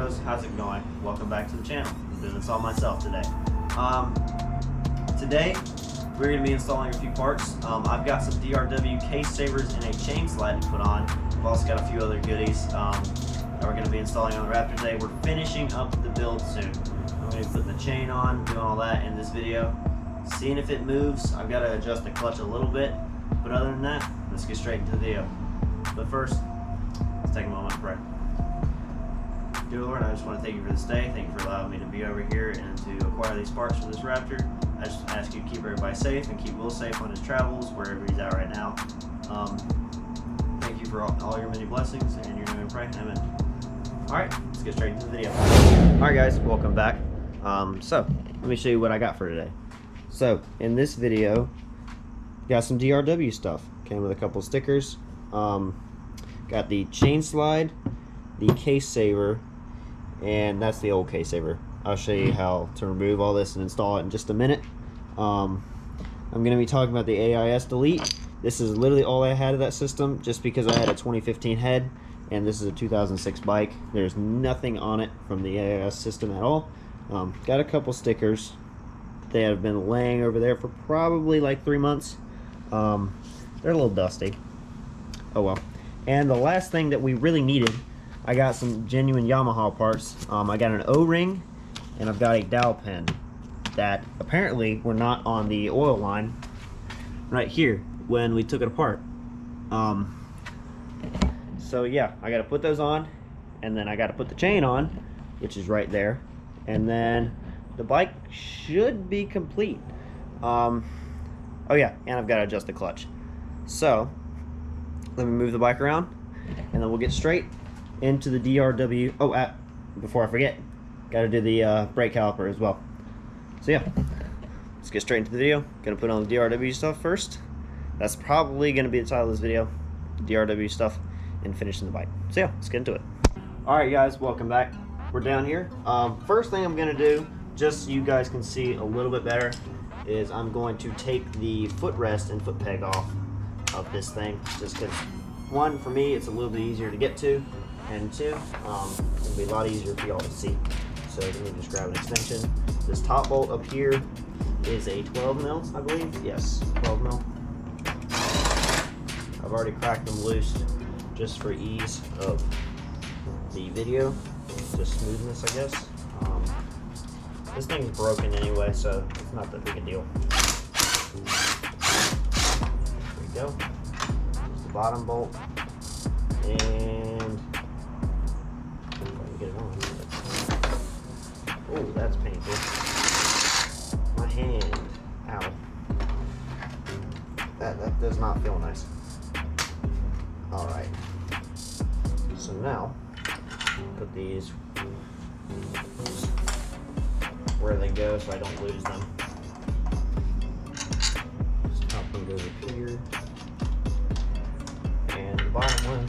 bros, how's it going? Welcome back to the channel. I'm doing this all myself today. Today we're going to be installing a few parts. I've got some DRW case savers and a chain slide to put on. I've also got a few other goodies that we're going to be installing on the Raptor today. We're finishing up the build soon. I'm going to be putting the chain on, doing all that in this video, seeing if it moves. I've got to adjust the clutch a little bit, but other than that, let's get straight into the video. But first, let's take a moment to pray. Dear Lord, I just want to thank you for this day. Thank you for allowing me to be over here and to acquire these parts for this Raptor. I just ask you to keep everybody safe and keep Will safe on his travels, wherever he's at right now. Thank you for all your many blessings, and in your name I pray. Amen. Alright, let's get straight into the video. Alright guys, welcome back. So, let me show you what I got for today. So, in this video, got some DRW stuff. Came with a couple stickers. Got the chain slide, the case saver, and that's the old case saver. I'll show you how to remove all this and install it in just a minute. I'm going to be talking about the AIS delete. This is literally all I had of that system, just because I had a 2015 head and this is a 2006 bike. There's nothing on it from the AIS system at all. Got a couple stickers. They have been laying over there for probably like 3 months. They're a little dusty. Oh well. And the last thing that we really needed, I got some genuine Yamaha parts. I got an O-ring and I've got a dowel pin that apparently were not on the oil line right here when we took it apart. So yeah, I got to put those on, and then I got to put the chain on, which is right there, and then the bike should be complete. Oh yeah, and I've got to adjust the clutch. So let me move the bike around and then we'll get straight into the DRW. Oh, before I forget, got to do the brake caliper as well. So yeah, let's get straight into the video. Gonna put on the DRW stuff first. That's probably gonna be the title of this video, DRW stuff, and finishing the bike. So yeah, let's get into it. All right guys, welcome back. We're down here. First thing I'm gonna do, just so you guys can see a little bit better, is I'm going to take the footrest and foot peg off of this thing, just because, one, for me it's a little bit easier to get to, and two, it'll be a lot easier for y'all to see. So let me just grab an extension. This top bolt up here is a 12 mil, I believe. Yes, 12 mil. I've already cracked them loose just for ease of the video, just smoothness, I guess. This thing's broken anyway, so it's not that big a deal. There we go. There's the bottom bolt, and if I can get it on. Oh, that's painful. My hand. Ow. That does not feel nice. Alright. So now, put these where they go so I don't lose them. This top one goes up here. And the bottom one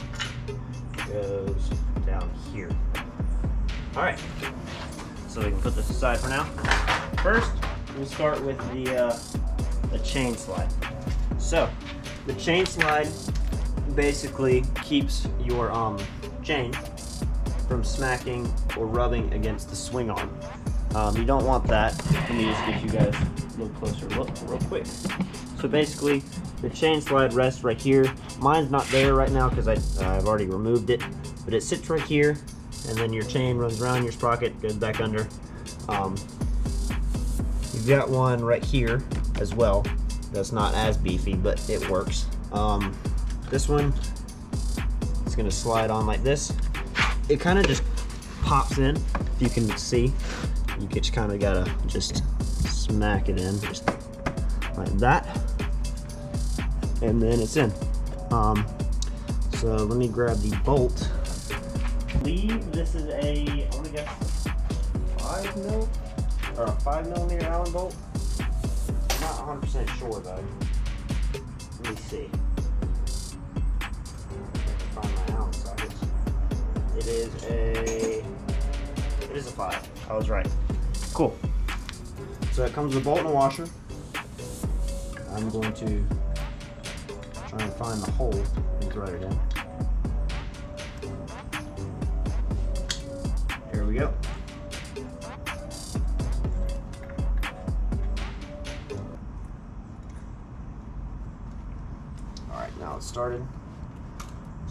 goes down here. Alright. So we can put this aside for now. First, we'll start with the chain slide. So, the chain slide basically keeps your chain from smacking or rubbing against the swing arm. You don't want that. Let me just get you guys a little closer look real quick. So basically, the chain slide rests right here. Mine's not there right now because I've already removed it, but it sits right here. And then your chain runs around your sprocket, goes back under. You've got one right here as well. That's not as beefy, but it works. This one is going to slide on like this. It kind of just pops in, if you can see. You just kind of gotta just smack it in, just like that, and then it's in. So let me grab the bolt. I believe this is a, I'm gonna guess, 5 mil or a 5mm Allen bolt. I'm not 100% sure though. Let me see. I can find my Allen sockets. It is a 5. I was right. Cool. So it comes with a bolt and a washer. I'm going to try and find the hole and thread it in. There we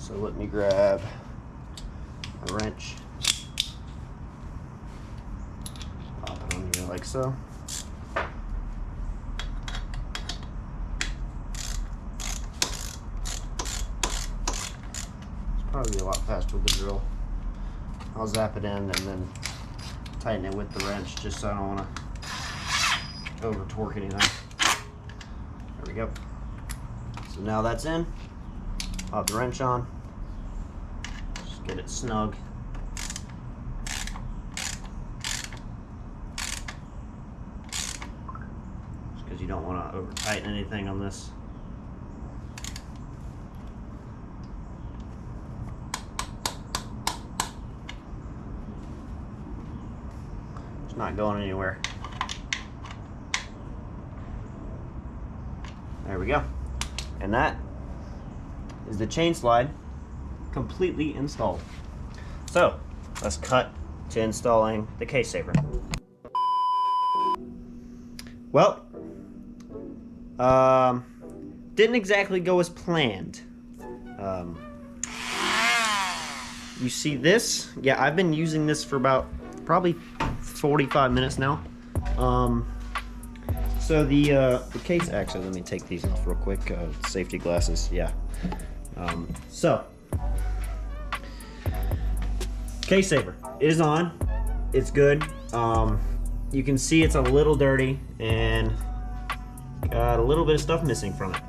So let me grab a wrench, pop it on here like so. It's probably a lot faster with the drill. I'll zap it in and then tighten it with the wrench just so I don't want to over torque anything. There we go. So now that's in. Pop the wrench on. Just get it snug. Just because you don't want to over tighten anything on this. It's not going anywhere. There we go. And that is the chain slide completely installed. So let's cut to installing the case saver. Well, didn't exactly go as planned. You see this? Yeah, I've been using this for about probably 45 minutes now. So the case, actually, let me take these off real quick. Safety glasses, yeah. So, case saver is on. It's good. You can see it's a little dirty and got a little bit of stuff missing from it.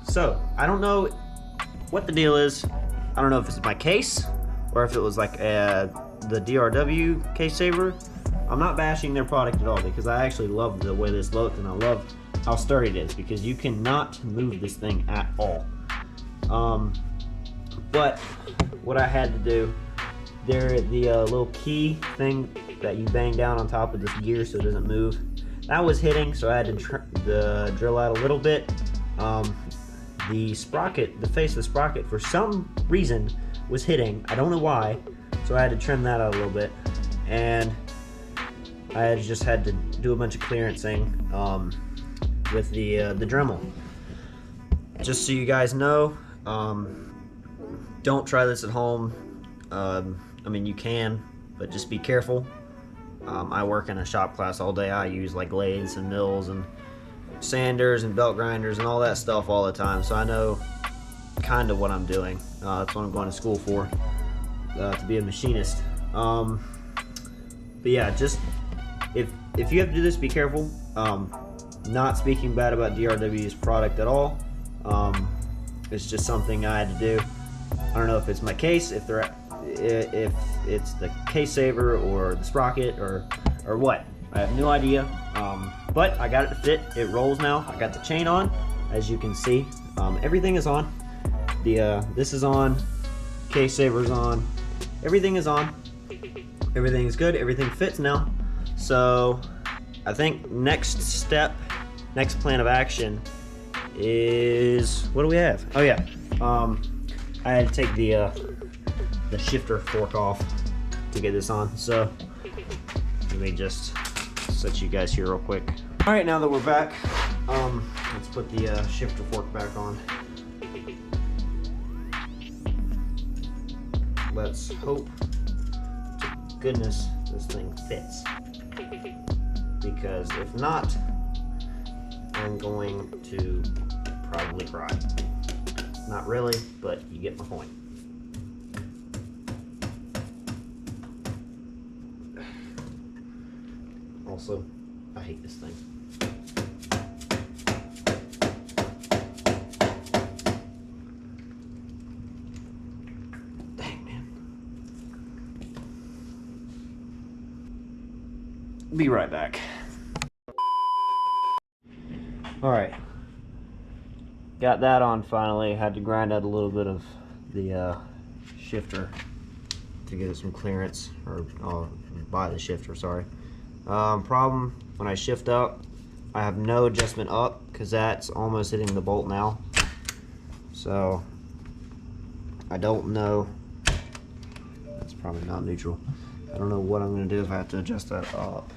So I don't know what the deal is. I don't know if it's my case or if it was like the DRW case saver. I'm not bashing their product at all because I actually love the way this looked and I love how sturdy it is because you cannot move this thing at all. But what I had to do, the little key thing that you bang down on top of this gear so it doesn't move, that was hitting, so I had to drill out a little bit. The sprocket, the face of the sprocket, for some reason was hitting. I don't know why, so I had to trim that out a little bit, and I just had to do a bunch of clearancing with the Dremel. Just so you guys know, don't try this at home. I mean, you can, but just be careful. I work in a shop class all day. I use like lathes and mills and sanders and belt grinders and all that stuff all the time, so I know kind of what I'm doing. That's what I'm going to school for, to be a machinist. But yeah, just if you have to do this, be careful. Not speaking bad about DRW's product at all. It's just something I had to do. I don't know if it's my case, if it's the case saver or the sprocket or what. I have no idea. But I got it to fit. It rolls now. I got the chain on, as you can see. Everything is on. This is on. Case saver's on. Everything is on. Everything is good. Everything fits now. So I think next step, next plan of action is, what do we have? Oh yeah, I had to take the shifter fork off to get this on. So let me just set you guys here real quick. All right, now that we're back, let's put the shifter fork back on. Let's hope to goodness this thing fits, because if not, I'm going to probably cry. Not really, but you get my point. Also, I hate this thing. Dang, man. Be right back. Alright. Got that on finally. Had to grind out a little bit of the shifter to get some clearance, or buy the shifter, sorry. Problem, when I shift up, I have no adjustment up because that's almost hitting the bolt now. So I don't know. That's probably not neutral. I don't know what I'm going to do if I have to adjust that up.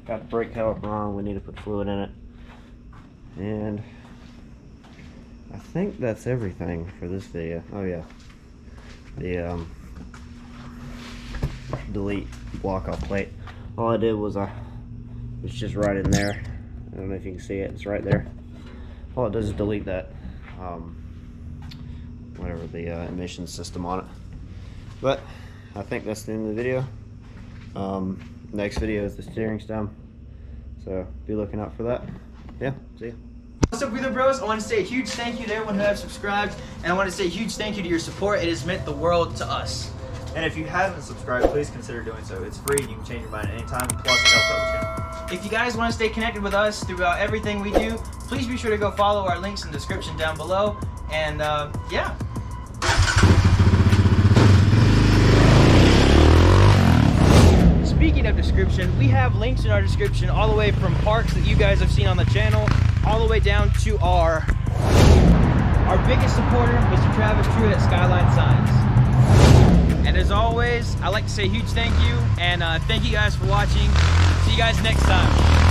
Got the brake caliper on. We need to put fluid in it. And I think that's everything for this video. Oh yeah, the delete block off plate. All I did was it's just right in there. I don't know if you can see it. It's right there. All it does is delete that whatever the emission system on it. But I think that's the end of the video. Next video is the steering stem, so be looking out for that. Yeah, see ya. What's up, Wheeler Bros? I want to say a huge thank you to everyone who has subscribed, and I want to say a huge thank you to your support. It has meant the world to us. And if you haven't subscribed, please consider doing so. It's free. You can change your mind at any time. Plus, it helps out the channel. If you guys want to stay connected with us throughout everything we do, please be sure to go follow our links in the description down below. And yeah. Speaking of description, we have links in our description all the way from parks that you guys have seen on the channel, all the way down to our biggest supporter, Mr. Travis Truett at Skyline Signs. And as always, I'd like to say a huge thank you, and thank you guys for watching. See you guys next time.